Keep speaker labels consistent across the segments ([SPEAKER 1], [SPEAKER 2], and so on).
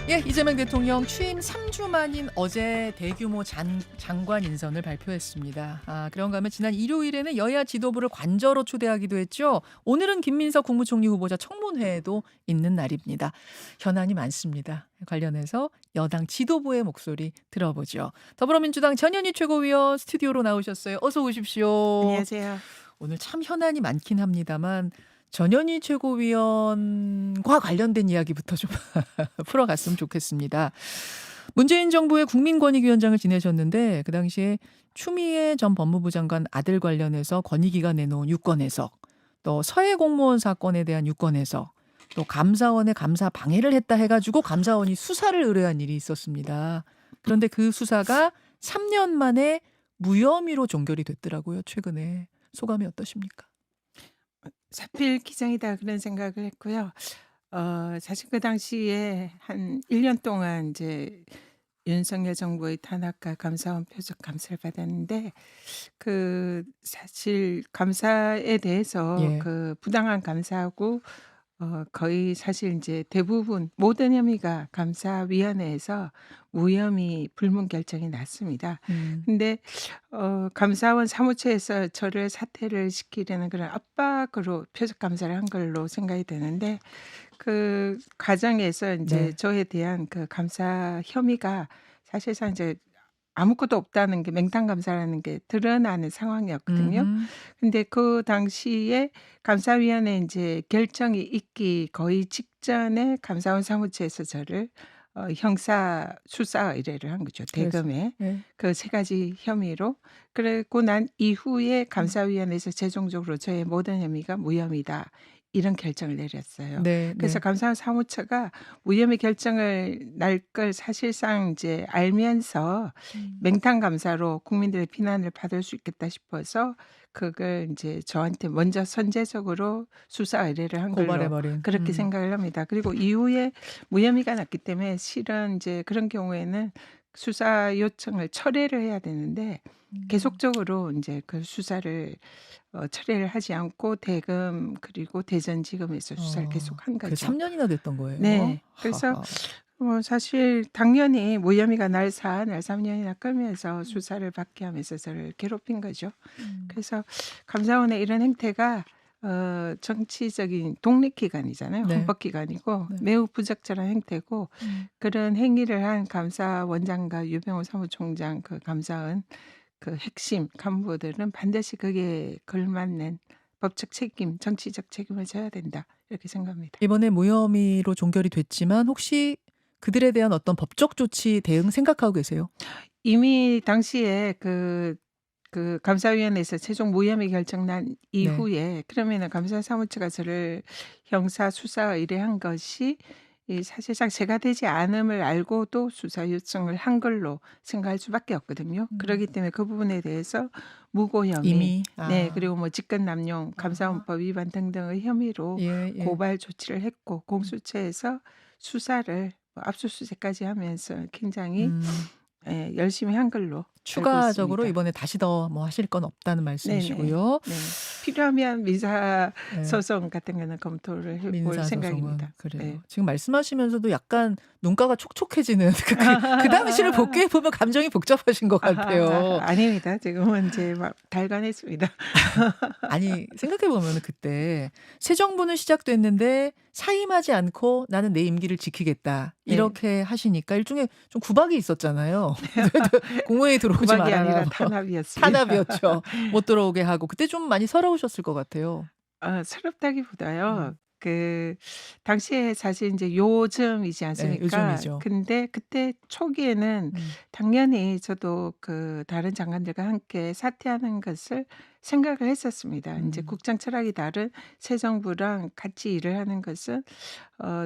[SPEAKER 1] 예, 이재명 대통령 취임 3주 만인 어제 대규모 장관 인선을 발표했습니다. 그런가 하면 지난 일요일에는 여야 지도부를 관저로 초대하기도 했죠. 오늘은 김민석 국무총리 후보자 청문회에도 있는 날입니다. 현안이 많습니다. 관련해서 여당 지도부의 목소리 들어보죠. 더불어민주당 전현희 최고위원 스튜디오로 나오셨어요. 어서 오십시오.
[SPEAKER 2] 안녕하세요.
[SPEAKER 1] 오늘 참 현안이 많긴 합니다만 전현희 최고위원과 관련된 이야기부터 좀 풀어갔으면 좋겠습니다. 문재인 정부의 국민권익위원장을 지내셨는데 그 당시에 추미애 전 법무부 장관 아들 관련해서 권익위가 내놓은 유권 해석, 또 서해 공무원 사건에 대한 유권 해석, 또 감사원의 감사 방해를 했다 해가지고 감사원이 수사를 의뢰한 일이 있었습니다. 그런데 그 수사가 3년 만에 무혐의로 종결이 됐더라고요. 최근에 소감이 어떠십니까?
[SPEAKER 2] 사필 기정이다 그런 생각을 했고요. 사실 그 당시에 한 1년 동안 이제 윤석열 정부의 탄압과 감사원 표적 감사를 받았는데 사실 감사에 대해서
[SPEAKER 1] 예.
[SPEAKER 2] 그 부당한 감사하고 거의 사실 이제 대부분 모든 혐의가 감사위원회에서 무혐의 불문 결정이 났습니다.
[SPEAKER 1] 음.
[SPEAKER 2] 근데 감사원 사무처에서 저를 사퇴를 시키려는 그런 압박으로 표적 감사를 한 걸로 생각이 되는데 그 과정에서 이제
[SPEAKER 1] 네.
[SPEAKER 2] 저에 대한 그 감사 혐의가 사실상 이제 아무것도 없다는 게 맹탕 감사라는 게 드러나는 상황이었거든요.
[SPEAKER 1] 음음.
[SPEAKER 2] 근데 그 당시에 감사위원회 인제 결정이 있기 거의 직전에 감사원 사무처에서 저를 형사 수사 의뢰를 한 거죠,
[SPEAKER 1] 그래서
[SPEAKER 2] 대검에.
[SPEAKER 1] 예.
[SPEAKER 2] 그 세 가지 혐의로. 그러고 난 이후에
[SPEAKER 1] 음.
[SPEAKER 2] 감사위원회에서 최종적으로 저의 모든 혐의가 무혐의다 이런 결정을 내렸어요.
[SPEAKER 1] 네
[SPEAKER 2] 그래서
[SPEAKER 1] 네.
[SPEAKER 2] 감사원 사무처가 무혐의 결정을 날 걸 사실상 이제 알면서
[SPEAKER 1] 음.
[SPEAKER 2] 맹탕 감사로 국민들의 비난을 받을 수 있겠다 싶어서 그걸 인제 저한테 먼저 선제적으로 수사 의뢰를 한
[SPEAKER 1] 고발해
[SPEAKER 2] 걸로
[SPEAKER 1] 버린.
[SPEAKER 2] 그렇게 생각을 합니다. 그리고 이후에 무혐의가 났기 때문에 실은 인제 그런 경우에는 수사 요청을 철회를 해야 되는데
[SPEAKER 1] 음.
[SPEAKER 2] 계속적으로 인제 그 수사를 철회를 하지 않고 대검 그리고 대전지검에서 수사를 계속한
[SPEAKER 1] 그
[SPEAKER 2] 거죠.
[SPEAKER 1] 3 년이나 됐던 거예요?
[SPEAKER 2] 네. 그래서
[SPEAKER 1] 하하.
[SPEAKER 2] 사실 당연히 무혐의가 날 사안을 3 년이나 끌면서
[SPEAKER 1] 음.
[SPEAKER 2] 수사를 받게 하면서 저를 괴롭힌 거죠.
[SPEAKER 1] 음.
[SPEAKER 2] 그래서 감사원의 이런 행태가 정치적인 독립기관이잖아요.
[SPEAKER 1] 네.
[SPEAKER 2] 헌법기관이고
[SPEAKER 1] 네.
[SPEAKER 2] 매우 부적절한 행태고
[SPEAKER 1] 음.
[SPEAKER 2] 그런 행위를 한 감사원장과 유병호 사무총장 그 감사원 그 핵심 간부들은 반드시 거기에 걸맞는 법적 책임, 정치적 책임을 져야 된다. 이렇게 생각합니다.
[SPEAKER 1] 이번에 무혐의로 종결이 됐지만 혹시 그들에 대한 어떤 법적 조치 대응 생각하고 계세요?
[SPEAKER 2] 이미 당시에 감사위원회에서 최종 무혐의 결정 난
[SPEAKER 1] 네.
[SPEAKER 2] 이후에 그러면은 감사 사무처가 저를 형사 수사 의뢰한 것이 이 사실상 제가 되지 않음을 알고도 수사 요청을 한 걸로 생각할 수밖에 없거든요.
[SPEAKER 1] 음.
[SPEAKER 2] 그러기 때문에 그 부분에 대해서 무고 혐의,
[SPEAKER 1] 이미
[SPEAKER 2] 네, 그리고 뭐 직권남용,
[SPEAKER 1] 아.
[SPEAKER 2] 감사원법 위반 등등의 혐의로
[SPEAKER 1] 예예.
[SPEAKER 2] 고발 조치를 했고
[SPEAKER 1] 음.
[SPEAKER 2] 공수처에서 수사를 압수수색까지 하면서 굉장히
[SPEAKER 1] 음.
[SPEAKER 2] 열심히 한 걸로 알고
[SPEAKER 1] 추가적으로
[SPEAKER 2] 있습니다.
[SPEAKER 1] 이번에 다시 더 뭐 하실 건 없다는
[SPEAKER 2] 네네.
[SPEAKER 1] 말씀이시고요.
[SPEAKER 2] 네. 필요하면 민사
[SPEAKER 1] 예.
[SPEAKER 2] 소송 같은 거는 검토를 해볼
[SPEAKER 1] 민사소송은
[SPEAKER 2] 생각입니다. 네.
[SPEAKER 1] 그래요. 지금 말씀하시면서도 약간 눈가가 촉촉해지는 그 당시를 복귀해 보면 감정이 복잡하신 것 같아요.
[SPEAKER 2] 아닙니다. 지금은 이제 막 달관했습니다.
[SPEAKER 1] 아니 생각해 보면은 그때 새 정부는 시작됐는데 사임하지 않고 '나는 내 임기를 지키겠다.'
[SPEAKER 2] 네.
[SPEAKER 1] 이렇게 하시니까 일종의 좀 구박이 있었잖아요. "공회에 들어오지
[SPEAKER 2] 구박이
[SPEAKER 1] 말아라."
[SPEAKER 2] 아니라
[SPEAKER 1] 뭐
[SPEAKER 2] 탄압이었습니다.
[SPEAKER 1] 탄압이었죠. 못 들어오게 하고 그때 좀 많이 서러우셨을 것 같아요.
[SPEAKER 2] 서럽다기보다요.
[SPEAKER 1] 음.
[SPEAKER 2] 당시에 사실 인제 요즘이지
[SPEAKER 1] 네.
[SPEAKER 2] 않습니까?
[SPEAKER 1] 요즘이죠.
[SPEAKER 2] 근데 그때 초기에는
[SPEAKER 1] 음.
[SPEAKER 2] 당연히 저도 다른 장관들과 함께 사퇴하는 것을 생각을 했었습니다. 인제
[SPEAKER 1] 음.
[SPEAKER 2] 국정 철학이 다른 새 정부랑 같이 일을 하는 것은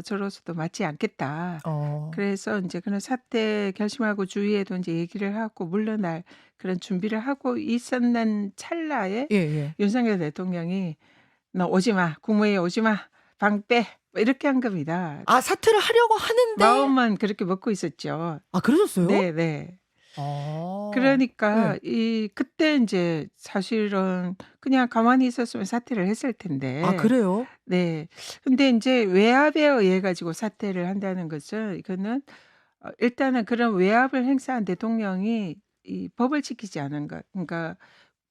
[SPEAKER 2] 저로서도 맞지 않겠다.
[SPEAKER 1] 어.
[SPEAKER 2] 그래서 인제 그런 사퇴 결심하고 주위에도 인제 얘기를 하고 물러날 그런 준비를 하고 있었는 찰나에
[SPEAKER 1] 예예.
[SPEAKER 2] 윤석열 대통령이 "너 오지 마. 국무회의에 오지 마. 방 빼." 뭐 이렇게 한 겁니다.
[SPEAKER 1] 사퇴를 하려고 하는데
[SPEAKER 2] 마음만 그렇게 먹고 있었죠.
[SPEAKER 1] 그러셨어요?
[SPEAKER 2] 네네.
[SPEAKER 1] 아.
[SPEAKER 2] 그러니까
[SPEAKER 1] 예.
[SPEAKER 2] 그때 인제 사실은 그냥 가만히 있었으면 사퇴를 했을 텐데
[SPEAKER 1] 그래요?
[SPEAKER 2] 네. 근데 인제 외압에 의해 가지고 사퇴를 한다는 거죠. 이거는 일단은 그런 외압을 행사한 대통령이 이 법을 지키지 않은 것, 그러니까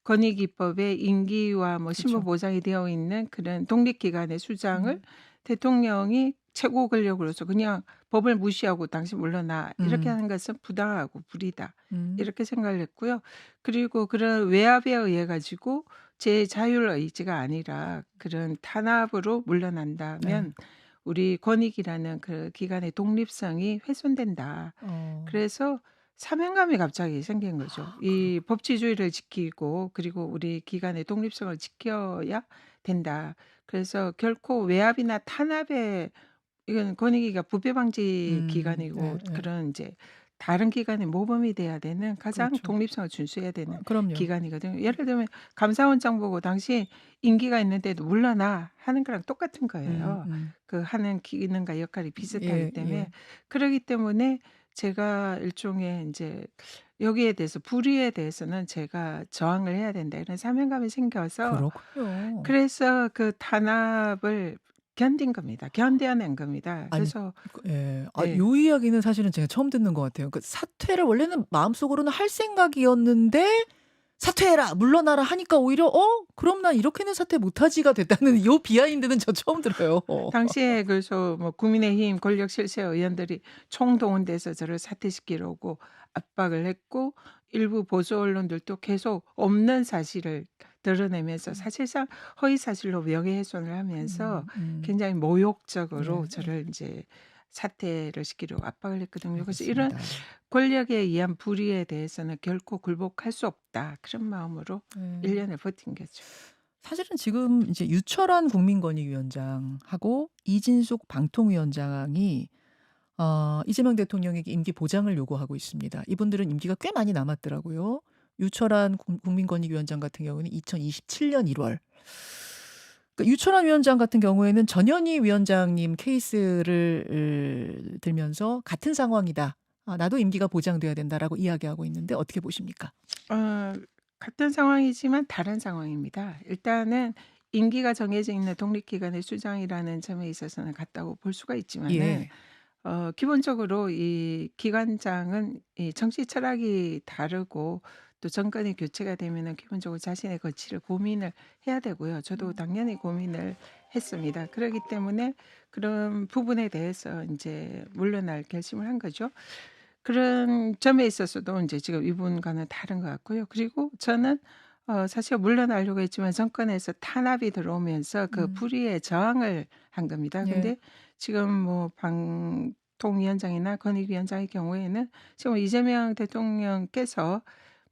[SPEAKER 2] 권익위법에 임기와 뭐 신분
[SPEAKER 1] 그쵸.
[SPEAKER 2] 보장이 되어 있는 그런 독립기관의 수장을
[SPEAKER 1] 음.
[SPEAKER 2] 대통령이 최고 권력으로서 그냥 법을 무시하고 "당신 물러나." 이렇게
[SPEAKER 1] 음.
[SPEAKER 2] 하는 것은 부당하고 불이다.
[SPEAKER 1] 음.
[SPEAKER 2] 이렇게 생각을 했고요. 그리고 그런 외압에 의해 가지고 제 자율 의지가 아니라 그런 탄압으로
[SPEAKER 1] 예.
[SPEAKER 2] 물러난다면 우리 권익이라는 그 기관의 독립성이 훼손된다.
[SPEAKER 1] 어.
[SPEAKER 2] 그래서 사명감이 갑자기 생긴 거죠.
[SPEAKER 1] 그렇
[SPEAKER 2] 이 법치주의를 지키고 그리고 우리 기관의 독립성을 지켜야 된다. 그래서 결코 외압이나 탄압에, 이건 권익위가 부패 방지 기관이고
[SPEAKER 1] 예예.
[SPEAKER 2] 그런 인제 다른 기관의 모범이 돼야 되는 가장
[SPEAKER 1] 그렇죠.
[SPEAKER 2] 독립성을 준수해야 되는
[SPEAKER 1] 그럼요.
[SPEAKER 2] 기관이거든요. 예를 들면 감사원장 보고 "당신 임기가 있는데도 물러나." 하는 거랑 똑같은 거예요.
[SPEAKER 1] 음.
[SPEAKER 2] 그 하는 기능과 역할이 비슷하기
[SPEAKER 1] 예
[SPEAKER 2] 때문에.
[SPEAKER 1] 예.
[SPEAKER 2] 그러기 때문에 제가 일종의 인제 여기에 대해서 불의에 대해서는 제가 저항을 해야 된다 이런 사명감이 생겨서,
[SPEAKER 1] 그렇군요.
[SPEAKER 2] 그래서 그 탄압을 견딘 겁니다. 견뎌낸 겁니다.
[SPEAKER 1] 아니
[SPEAKER 2] 그래서
[SPEAKER 1] 예.
[SPEAKER 2] 네.
[SPEAKER 1] 요 이야기는 사실은 제가 처음 듣는 것 같아요. 그 사퇴를 원래는 마음속으로는 할 생각이었는데 "사퇴해라. 물러나라." 하니까 오히려 그럼 난 이렇게는 사퇴 못하지."가 됐다는 요 비하인드는 저 처음 들어요.
[SPEAKER 2] 당시에 그래서 뭐 국민의힘 권력 실세 의원들이 총동원돼서 저를 사퇴시키려고 압박을 했고, 일부 보수 언론들도 계속 없는 사실을 드러내면서
[SPEAKER 1] 음.
[SPEAKER 2] 사실상 허위 사실로 명예훼손을 하면서
[SPEAKER 1] 음.
[SPEAKER 2] 굉장히 모욕적으로
[SPEAKER 1] 예 예.
[SPEAKER 2] 저를 인제 사퇴를 시키려고 압박을 했거든요. 그래서 이런
[SPEAKER 1] 알겠습니다.
[SPEAKER 2] 권력에 의한 불의에 대해서는 결코 굴복할 수 없다. 그런 마음으로 1
[SPEAKER 1] 예.
[SPEAKER 2] 년을 버틴 거죠.
[SPEAKER 1] 사실은 지금 이제 유철한 국민권익위원장하고 이진숙 방통위원장이 이재명 대통령에게 임기 보장을 요구하고 있습니다. 이분들은 임기가 꽤 많이 남았더라고요. 유철한 국민권익위원장 같은 경우는 2027년 1월. 그러니까 유철한 위원장 같은 경우에는 전현희 위원장님 케이스를 들면서 "같은 상황이다. 나도 임기가 보장돼야 된다."라고 이야기하고 있는데 어떻게 보십니까?
[SPEAKER 2] 어 같은 상황이지만 다른 상황입니다. 일단은 임기가 정해져 있는 독립기관의 수장이라는 점에 있어서는 같다고 볼 수가 있지만은
[SPEAKER 1] 예.
[SPEAKER 2] 기본적으로 이 기관장은 이 정치 철학이 다르고 또 정권이 교체가 되면은 기본적으로 자신의 거취를 고민을 해야 되고요. 저도
[SPEAKER 1] 음.
[SPEAKER 2] 당연히 고민을 했습니다. 그러기 때문에 그런 부분에 대해서 인제 물러날 결심을 한 거죠. 그런 점에 있어서도 인제 지금 이분과는 다른 것 같고요. 그리고 저는 사실 물러나려고 했지만 정권에서 탄압이 들어오면서 그
[SPEAKER 1] 음.
[SPEAKER 2] 불의에 저항을 한 겁니다.
[SPEAKER 1] 예.
[SPEAKER 2] 근데 지금 뭐 방통위원장이나 권익위원장의 경우에는 지금 이재명 대통령께서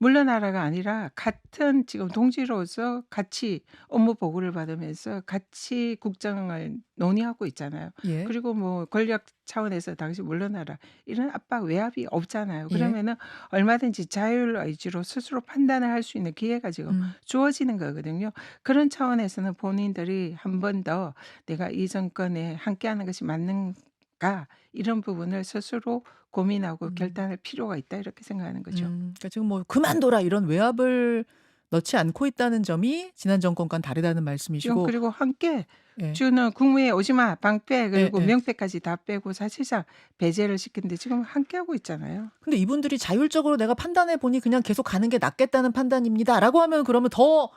[SPEAKER 2] 물러나라가 아니라 같은 지금 동지로서 같이 업무 보고를 받으면서 같이 국정을 논의하고 있잖아요.
[SPEAKER 1] 예.
[SPEAKER 2] 그리고 뭐 권력 차원에서 "당신 물러나라." 이런 압박 외압이 없잖아요.
[SPEAKER 1] 예.
[SPEAKER 2] 그러면은 얼마든지 자율 의지로 스스로 판단을 할 수 있는 기회가 지금
[SPEAKER 1] 음.
[SPEAKER 2] 주어지는 거거든요. 그런 차원에서는 본인들이 한 번 더 '내가 이 정권에 함께하는 것이 맞는가?' 이런 부분을 스스로 고민하고
[SPEAKER 1] 음.
[SPEAKER 2] 결단할 필요가 있다 이렇게 생각하는 거죠.
[SPEAKER 1] 그러니까 지금 뭐 "그만둬라." 이런 외압을 넣지 않고 있다는 점이 지난 정권과는 다르다는
[SPEAKER 2] 지금
[SPEAKER 1] 말씀이시고
[SPEAKER 2] 그리고 함께
[SPEAKER 1] 예.
[SPEAKER 2] "주는 국무회의 오지 마." 방패 그리고
[SPEAKER 1] 예예.
[SPEAKER 2] 명패까지 다 빼고 사실상 배제를 시키는데 지금 함께하고 있잖아요.
[SPEAKER 1] 근데 이분들이 "자율적으로 내가 판단해 보니 그냥 계속 가는 게 낫겠다는 판단입니다."라고 하면 그러면 더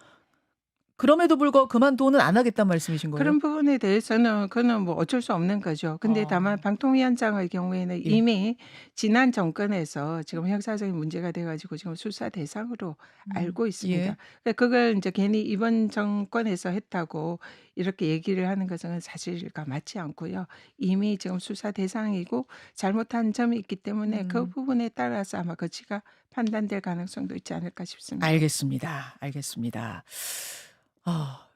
[SPEAKER 1] 그럼에도 불구하고 그만두고는 안 하겠다는 말씀이신 거예요?
[SPEAKER 2] 그런 부분에 대해서는 그거는 뭐 어쩔 수 없는 거죠. 근데 다만
[SPEAKER 1] 아.
[SPEAKER 2] 방통위원장의 경우에는
[SPEAKER 1] 예.
[SPEAKER 2] 이미 지난 정권에서 지금 형사적인 문제가 돼 가지고 지금 수사 대상으로 알고
[SPEAKER 1] 예.
[SPEAKER 2] 있습니다. 그러니까 그걸 인제 괜히 이번 정권에서 했다고 이렇게 얘기를 하는 것은 사실과 맞지 않고요. 이미 지금 수사 대상이고 잘못한 점이 있기 때문에 그
[SPEAKER 1] 음.
[SPEAKER 2] 부분에 따라서 아마 거치가 판단될 가능성도 있지 않을까 싶습니다.
[SPEAKER 1] 알겠습니다. 알겠습니다. 아.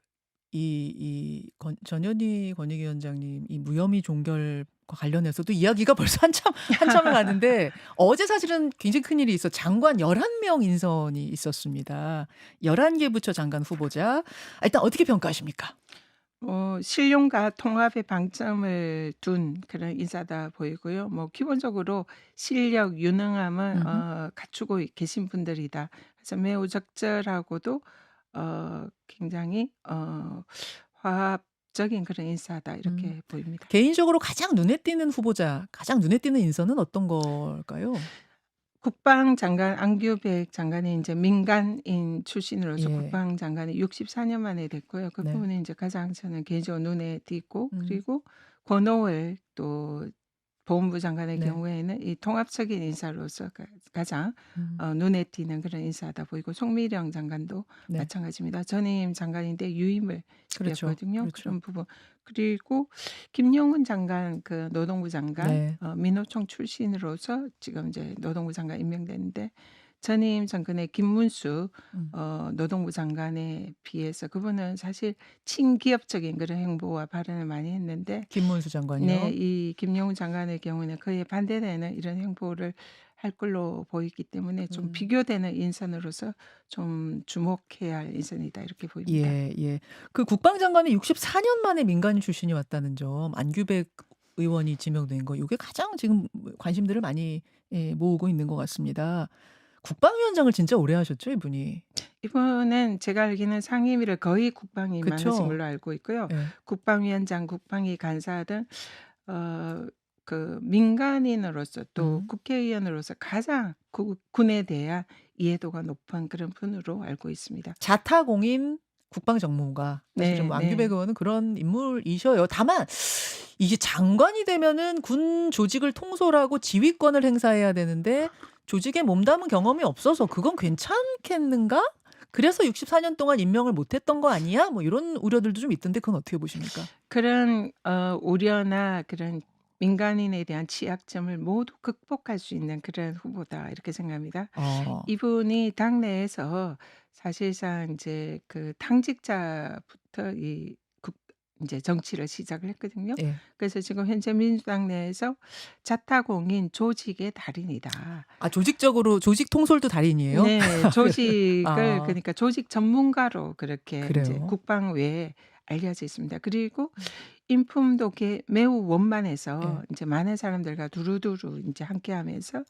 [SPEAKER 1] 전현희 권익위원장님 이 무혐의 종결과 관련해서도 이야기가 벌써 한참을 가는데 어제 사실은 굉장히 큰일이 장관 11명 인선이 있었습니다. 11개 부처 장관 후보자. 일단 어떻게 평가하십니까?
[SPEAKER 2] 신용과 통합에 방점을 둔 그런 인사다 보이고요. 뭐 기본적으로 실력, 유능함은
[SPEAKER 1] 음음.
[SPEAKER 2] 갖추고 계신 분들이다. 그래서 매우 적절하고도 굉장히 법적인 그런 인사다
[SPEAKER 1] 음.
[SPEAKER 2] 이렇게 보입니다.
[SPEAKER 1] 개인적으로 가장 눈에 띄는 후보자, 가장 눈에 띄는 인선은 어떤 걸까요?
[SPEAKER 2] 국방장관 안규백 장관이 인제 민간인 출신으로서
[SPEAKER 1] 예.
[SPEAKER 2] 국방장관이 64년 만에 됐고요. 그
[SPEAKER 1] 네.
[SPEAKER 2] 부분이 인제 가장 저는 개인적으로 눈에 띄고,
[SPEAKER 1] 음.
[SPEAKER 2] 그리고 권오을 또 보훈부 장관의
[SPEAKER 1] 네.
[SPEAKER 2] 경우에는 이 통합적인 인사로서 가장
[SPEAKER 1] 음.
[SPEAKER 2] 눈에 띄는 그런 인사다 보이고, 송미령 장관도
[SPEAKER 1] 네.
[SPEAKER 2] 마찬가지입니다. 전임 장관인데 유임을
[SPEAKER 1] 그렇죠.
[SPEAKER 2] 시켰거든요.
[SPEAKER 1] 그렇죠.
[SPEAKER 2] 그런 부분. 그리고 김용훈 장관 그 노동부 장관
[SPEAKER 1] 네.
[SPEAKER 2] 민노총 출신으로서 지금 이제 노동부 장관 임명됐는데, 전임 정권의 김문수
[SPEAKER 1] 음.
[SPEAKER 2] 노동부 장관에 비해서 그분은 사실 친기업적인 그런 행보와 발언을 많이 했는데,
[SPEAKER 1] 김문수
[SPEAKER 2] 네,
[SPEAKER 1] 장관이요?
[SPEAKER 2] 이 김용훈 장관의 경우는 그에 반대되는 이런 행보를 할 걸로 보이기 때문에 좀
[SPEAKER 1] 음.
[SPEAKER 2] 비교되는 인선으로서 좀 주목해야 할 인선이다 이렇게 보입니다.
[SPEAKER 1] 예 예. 그 국방장관이 64년 만에 민간인 출신이 왔다는 점, 안규백 의원이 지명된 거, 요게 가장 지금 관심들을 많이 모으고 있는 것 같습니다. 국방위원장을 진짜 오래 하셨죠, 이분이?
[SPEAKER 2] 이분은 제가 알기는 상임위를 거의 국방위만 하신
[SPEAKER 1] 그쵸?
[SPEAKER 2] 걸로 알고 있고요.
[SPEAKER 1] 예.
[SPEAKER 2] 국방위원장, 국방위 간사 등 그 민간인으로서 또
[SPEAKER 1] 음.
[SPEAKER 2] 국회의원으로서 가장 군에 대한 이해도가 높은 그런 분으로 알고 있습니다.
[SPEAKER 1] 자타공인 국방정무가, 사실은
[SPEAKER 2] 네,
[SPEAKER 1] 뭐 안규백
[SPEAKER 2] 네.
[SPEAKER 1] 의원은 그런 인물이셔요. 다만 이게 장관이 되면은 군 조직을 통솔하고 지휘권을 행사해야 되는데 조직에 몸담은 경험이 없어서 '그건 괜찮겠는가? 그래서 64년 동안 임명을 못 했던 거 아니야?' 뭐 이런 우려들도 좀 있던데, 그건 어떻게 보십니까?
[SPEAKER 2] 그런 우려나 그런 민간인에 대한 취약점을 모두 극복할 수 있는 그런 후보다 이렇게 생각합니다.
[SPEAKER 1] 어.
[SPEAKER 2] 이분이 당내에서 사실상 이제 그 당직자부터 이 국 인제 정치를 시작을 했거든요.
[SPEAKER 1] 예.
[SPEAKER 2] 그래서 지금 현재 민주당 내에서 자타공인 조직의 달인이다.
[SPEAKER 1] 아, 조직적으로 조직 통솔도 달인이에요?
[SPEAKER 2] 네. 조직을
[SPEAKER 1] 아,
[SPEAKER 2] 그러니까 조직 전문가로 그렇게 인제
[SPEAKER 1] 그래요?
[SPEAKER 2] 국방 외에 알려져 있습니다. 그리고
[SPEAKER 1] 음.
[SPEAKER 2] 인품도 매우 원만해서
[SPEAKER 1] 예.
[SPEAKER 2] 인제 많은 사람들과 두루두루 인제 함께하면서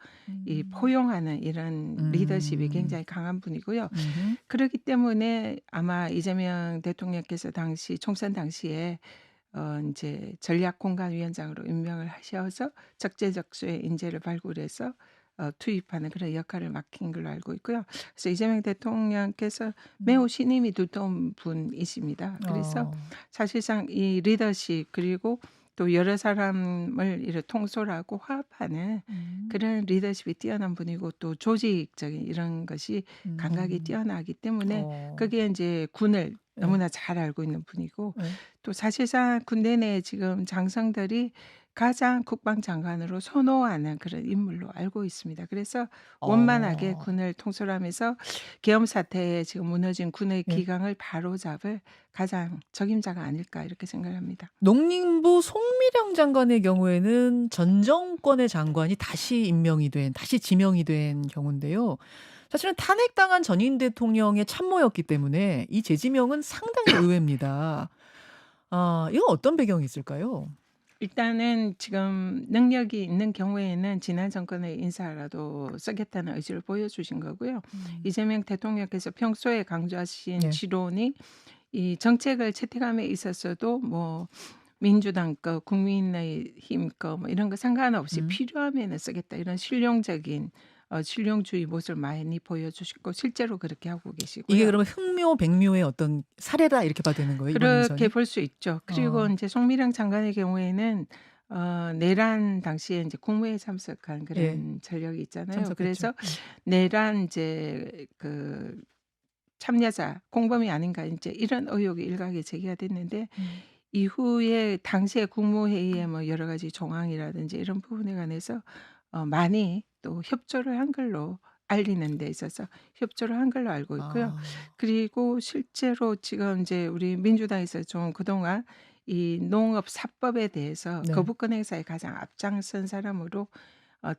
[SPEAKER 2] 이
[SPEAKER 1] 음.
[SPEAKER 2] 포용하는 이런 리더십이
[SPEAKER 1] 음.
[SPEAKER 2] 굉장히 강한 분이고요.
[SPEAKER 1] 음음.
[SPEAKER 2] 그러기 때문에 아마 이재명 대통령께서 당시 총선 당시에 인제 전략공관위원장으로 임명을 하셔서 적재적소에 인재를 발굴해서 투입하는 그런 역할을 맡긴 걸로 알고 있고요. 그래서 이재명 대통령께서
[SPEAKER 1] 음.
[SPEAKER 2] 매우 신임이 두터운 분이십니다. 그래서
[SPEAKER 1] 어.
[SPEAKER 2] 사실상 이 리더십, 그리고 또 여러 사람을 이렇게 통솔하고 화합하는
[SPEAKER 1] 음.
[SPEAKER 2] 그런 리더십이 뛰어난 분이고, 또 조직적인 이런 것이 감각이
[SPEAKER 1] 음.
[SPEAKER 2] 뛰어나기 때문에
[SPEAKER 1] 어.
[SPEAKER 2] 그게 인제 군을
[SPEAKER 1] 예.
[SPEAKER 2] 너무나 잘 알고 있는 분이고,
[SPEAKER 1] 예.
[SPEAKER 2] 또 사실상 군대 내에 지금 장성들이 가장 국방장관으로 선호하는 그런 인물로 알고 있습니다. 그래서 원만하게
[SPEAKER 1] 어.
[SPEAKER 2] 군을 통솔하면서 계엄 사태에 지금 무너진 군의
[SPEAKER 1] 예.
[SPEAKER 2] 기강을 바로잡을 가장 적임자가 아닐까 이렇게 생각을 합니다.
[SPEAKER 1] 농림부 송미령 장관의 경우에는 전 정권의 장관이 다시 지명이 된 경우인데요. 사실은 탄핵당한 전임 대통령의 참모였기 때문에 이 재지명은 상당히 의외입니다. 아, 이건 어떤 배경이 있을까요?
[SPEAKER 2] 일단은 지금 능력이 있는 경우에는 지난 정권의 인사라도 쓰겠다는 의지를 보여주신 거고요.
[SPEAKER 1] 음.
[SPEAKER 2] 이재명 대통령께서 평소에 강조하신
[SPEAKER 1] 네.
[SPEAKER 2] 지론이 이 정책을 채택함에 있어서도 뭐 민주당 거, 국민의힘 거 뭐 이런 거 상관없이
[SPEAKER 1] 음.
[SPEAKER 2] 필요하면은 쓰겠다, 이런 실용적인 실용주의 모습을 많이 보여주시고 실제로 그렇게 하고
[SPEAKER 1] 이게
[SPEAKER 2] 계시고요.
[SPEAKER 1] 그러면 흥묘 백묘의 어떤 사례다, 이렇게 봐도 되는 거예요, 이번
[SPEAKER 2] 그렇게
[SPEAKER 1] 인선이?
[SPEAKER 2] 볼 수 있죠. 그리고
[SPEAKER 1] 어.
[SPEAKER 2] 인제 송미령 장관의 경우에는 내란 당시에 인제 국무회의에 참석한
[SPEAKER 1] 예.
[SPEAKER 2] 그런 전력이 있잖아요.
[SPEAKER 1] 참석했죠.
[SPEAKER 2] 그래서
[SPEAKER 1] 예.
[SPEAKER 2] 내란 인제 그 참여자, 공범이 아닌가 인제 이런 의혹이 일각에 제기가 됐는데,
[SPEAKER 1] 음.
[SPEAKER 2] 이후에 당시에 국무회의의 뭐 여러 가지 정황이라든지 이런 부분에 관해서 많이 또 협조를 한 걸로, 알리는 데 있어서 협조를 한 걸로 알고 있고요.
[SPEAKER 1] 아.
[SPEAKER 2] 그리고 실제로 지금 인제 우리 민주당에서 좀 그동안 이 농업 사법에 대해서
[SPEAKER 1] 네.
[SPEAKER 2] 거부권 행사에 가장 앞장선 사람으로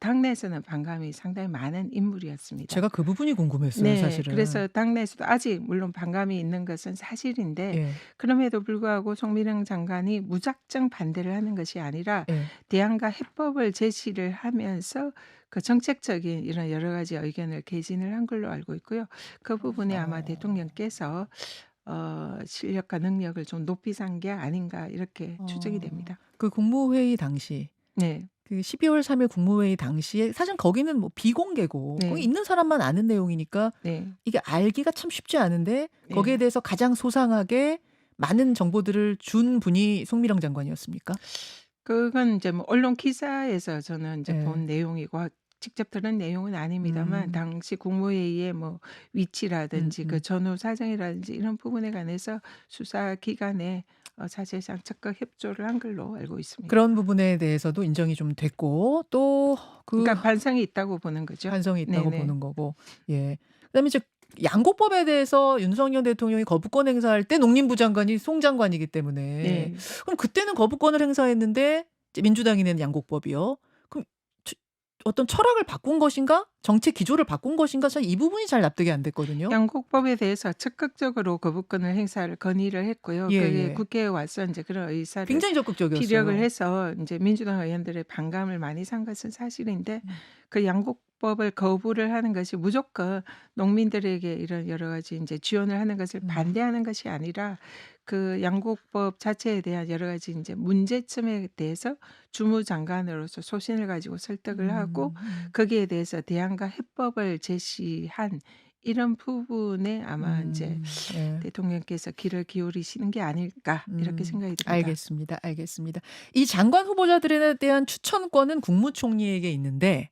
[SPEAKER 2] 당내에서는 반감이 상당히 많은 인물이었습니다.
[SPEAKER 1] 제가 그 부분이 궁금했어요,
[SPEAKER 2] 네.
[SPEAKER 1] 사실은.
[SPEAKER 2] 그래서 당내에서도 아직 물론 반감이 있는 것은 사실인데,
[SPEAKER 1] 예.
[SPEAKER 2] 그럼에도 불구하고 송미령 장관이 무작정 반대를 하는 것이 아니라
[SPEAKER 1] 예.
[SPEAKER 2] 대안과 해법을 제시를 하면서 그 정책적인 이런 여러 가지 의견을 개진을 한 걸로 알고 있고요. 그 부분에 아마
[SPEAKER 1] 어.
[SPEAKER 2] 대통령께서 실력과 능력을 좀 높이 산 게 아닌가 이렇게 추정이
[SPEAKER 1] 어.
[SPEAKER 2] 됩니다.
[SPEAKER 1] 그 국무회의 당시
[SPEAKER 2] 네.
[SPEAKER 1] 그 12월 3일 국무회의 당시에 사실 거기는 뭐 비공개고 거기
[SPEAKER 2] 네.
[SPEAKER 1] 있는 사람만 아는 내용이니까
[SPEAKER 2] 네.
[SPEAKER 1] 이게 알기가 참 쉽지 않은데 거기에
[SPEAKER 2] 네.
[SPEAKER 1] 대해서 가장 소상하게 많은 정보들을 준 분이 송미령 장관이었습니까?
[SPEAKER 2] 그건 이제 뭐 언론 기사에서 저는 이제
[SPEAKER 1] 예.
[SPEAKER 2] 본 내용이고 직접 들은 내용은 아닙니다만
[SPEAKER 1] 음.
[SPEAKER 2] 당시 국무회의의 뭐 위치라든지 그
[SPEAKER 1] 음음.
[SPEAKER 2] 전후 사정이라든지 이런 부분에 관해서 수사 기관에 사실상 적극 협조를 한 걸로 알고 있습니다.
[SPEAKER 1] 그런 부분에 대해서도 인정이 좀 됐고 또 그
[SPEAKER 2] 그러니까 반성이 있다고 보는 거죠.
[SPEAKER 1] 반성이 있다고
[SPEAKER 2] 네네.
[SPEAKER 1] 보는 거고. 예. 그다음에 이제 양곡법에 대해서 윤석열 대통령이 거부권 행사할 때 농림부 장관이 송 장관이기 때문에
[SPEAKER 2] 네.
[SPEAKER 1] 그럼 그때는 거부권을 행사했는데 이제 민주당이 낸 양곡법이요. 그럼 추 어떤 철학을 바꾼 것인가? 정책 기조를 바꾼 것인가? 저는 이 부분이 잘 납득이 안 됐거든요.
[SPEAKER 2] 양곡법에 대해서 적극적으로 거부권을 행사를 건의를 했고요. 그게
[SPEAKER 1] 예예.
[SPEAKER 2] 국회에 와서 인제 그런 의사를
[SPEAKER 1] 굉장히
[SPEAKER 2] 피력을
[SPEAKER 1] 적극적이었어요.
[SPEAKER 2] 해서 인제 민주당 의원들의 반감을 많이 산 것은 사실인데
[SPEAKER 1] 음.
[SPEAKER 2] 그 양곡법을 거부를 하는 것이 무조건 농민들에게 이런 여러 가지 인제 지원을 하는 것을
[SPEAKER 1] 음.
[SPEAKER 2] 반대하는 것이 아니라 그 양곡법 자체에 대한 여러 가지 인제 문제점에 대해서 주무장관으로서 소신을 가지고 설득을 하고
[SPEAKER 1] 음.
[SPEAKER 2] 거기에 대해서 대안과 해법을 제시한 이런 부분에 아마 인제
[SPEAKER 1] 예.
[SPEAKER 2] 대통령께서 귀를 기울이시는 게 아닐까 이렇게 생각이 듭니다.
[SPEAKER 1] 알겠습니다. 알겠습니다. 이 장관 후보자들에 대한 추천권은 국무총리에게 있는데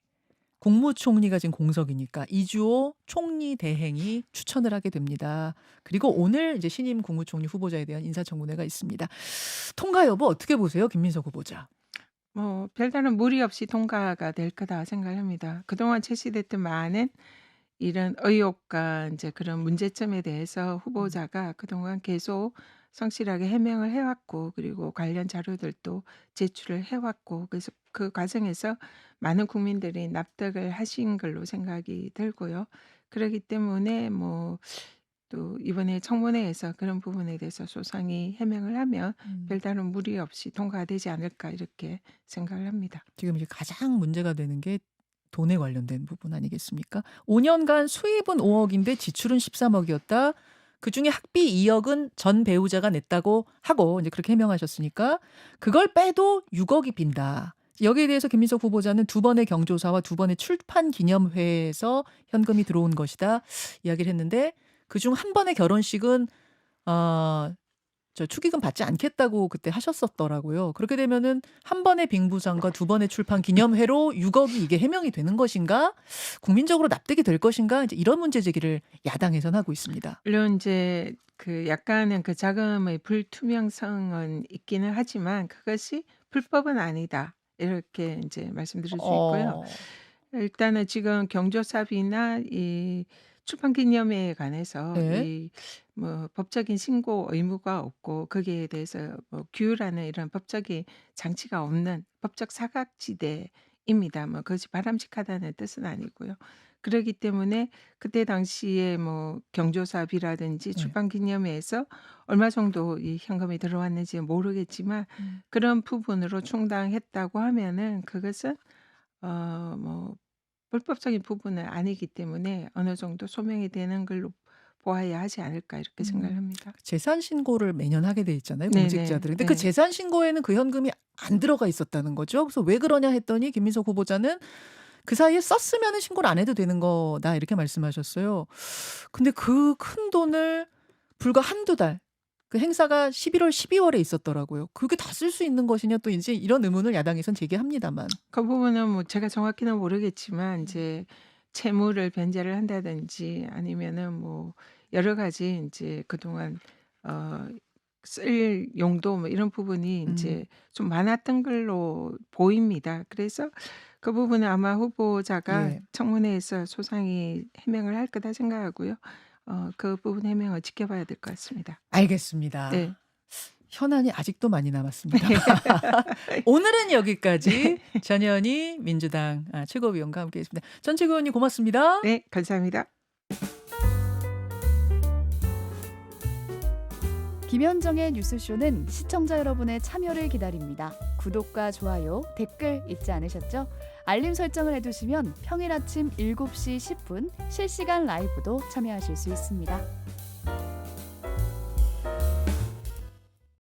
[SPEAKER 1] 국무총리가 지금 공석이니까 이주호 총리 대행이 추천을 하게 됩니다. 그리고 오늘 이제 신임 국무총리 후보자에 대한 인사청문회가 있습니다. 통과 여부 어떻게 보세요, 김민석 후보자?
[SPEAKER 2] 뭐 별다른 무리 없이 통과가 될 거다 생각을 합니다. 그동안 제시됐던 많은 이런 의혹과 인제 그런 문제점에 대해서
[SPEAKER 1] 음.
[SPEAKER 2] 후보자가 그동안 계속 성실하게 해명을 해 왔고 그리고 관련 자료들도 제출을 해 왔고 그래서 그 과정에서 많은 국민들이 납득을 하신 걸로 생각이 들고요. 그러기 때문에 뭐 또 이번에 청문회에서 그런 부분에 대해서 소상히 해명을 하면
[SPEAKER 1] 음.
[SPEAKER 2] '별다른 무리 없이 통과되지 않을까.' 이렇게 생각을 합니다.
[SPEAKER 1] 지금 이제 가장 문제가 되는 게 돈에 관련된 부분 아니겠습니까? 5 년간 수입은 5 억인데 지출은 13 억이었다. 그중에 학비 2 억은 전 배우자가 냈다고 하고 이제 그렇게 해명하셨으니까 그걸 빼도 6 억이 빈다. 여기에 대해서 김민석 후보자는 2 번의 경조사와 2 번의 출판 기념회에서 현금이 들어온 것이다 이야기를 했는데 그중 1 번의 결혼식은 어 축의금 받지 않겠다고 그때 하셨었더라고요. 그렇게 되면은 1 번의 빙부상과 2 번의 출판 기념회로 6 억이 이게 해명이 되는 것인가? 국민적으로 납득이 될 것인가? 이제 이런 문제 제기를 야당에서는 하고 있습니다.
[SPEAKER 2] 물론 인제 그 약간은 그 자금의 불투명성은 있기는 하지만 "그것이 불법은 아니다." 이렇게 인제 말씀드릴 수 있고요.
[SPEAKER 1] 어.
[SPEAKER 2] 일단은 지금 경조사비나 이 출판기념회에 관해서
[SPEAKER 1] 네.
[SPEAKER 2] 이 뭐 법적인 신고 의무가 없고 거기에 대해서 뭐 규율하는 이런 법적인 장치가 없는 법적 사각지대입니다. 뭐 그것이 바람직하다는 뜻은 아니고요. 그러기 때문에 그때 당시에 뭐 경조사비라든지
[SPEAKER 1] 네.
[SPEAKER 2] 출판기념회에서 얼마 정도 이 현금이 들어왔는지는 모르겠지만
[SPEAKER 1] 음.
[SPEAKER 2] 그런 부분으로 충당했다고 하면은 그것은 뭐 불법적인 부분은 아니기 때문에 어느 정도 소명이 되는 걸로 보아야 하지 않을까 이렇게 생각을
[SPEAKER 1] 음.
[SPEAKER 2] 합니다.
[SPEAKER 1] 재산 신고를 매년 하게 돼 있잖아요,
[SPEAKER 2] 네네.
[SPEAKER 1] 공직자들은. 근데 그
[SPEAKER 2] 네.
[SPEAKER 1] 재산 신고에는 그 현금이 안 들어가 있었다는 거죠. 그래서 "왜 그러냐?" 했더니 김민석 후보자는 "그 사이에 썼으면은 신고를 안 해도 되는 거다." 이렇게 말씀하셨어요. 근데 그 큰돈을 불과 1-2 달 그 행사가 11월, 12월에 있었더라고요. 그게 다 쓸 수 있는 것이냐 또 인제 이런 의문을 야당에선 제기합니다만.
[SPEAKER 2] 그 부분은 뭐 제가 정확히는 모르겠지만
[SPEAKER 1] 음.
[SPEAKER 2] 인제 채무를 변제를 한다든지 아니면은 뭐 여러 가지 인제 그동안 어 쓸 용도 뭐 이런 부분이
[SPEAKER 1] 음.
[SPEAKER 2] 인제 좀 많았던 걸로 보입니다. 그래서 그 부분은 아마 후보자가
[SPEAKER 1] 예.
[SPEAKER 2] 청문회에서 소상히 해명을 할 거다 생각하고요. 그 부분 해명을 지켜봐야 될 것 같습니다.
[SPEAKER 1] 알겠습니다.
[SPEAKER 2] 네.
[SPEAKER 1] 현안이 아직도 많이 남았습니다. 오늘은 여기까지 전현희 민주당 최고위원과 함께했습니다. 전 최고위원님 고맙습니다.
[SPEAKER 2] 네, 감사합니다.
[SPEAKER 3] 김현정의 뉴스쇼는 시청자 여러분의 참여를 기다립니다. 구독과 좋아요, 댓글 잊지 않으셨죠? 알림 설정을 해두시면 평일 아침 7시 10분 실시간 라이브도 참여하실 수 있습니다.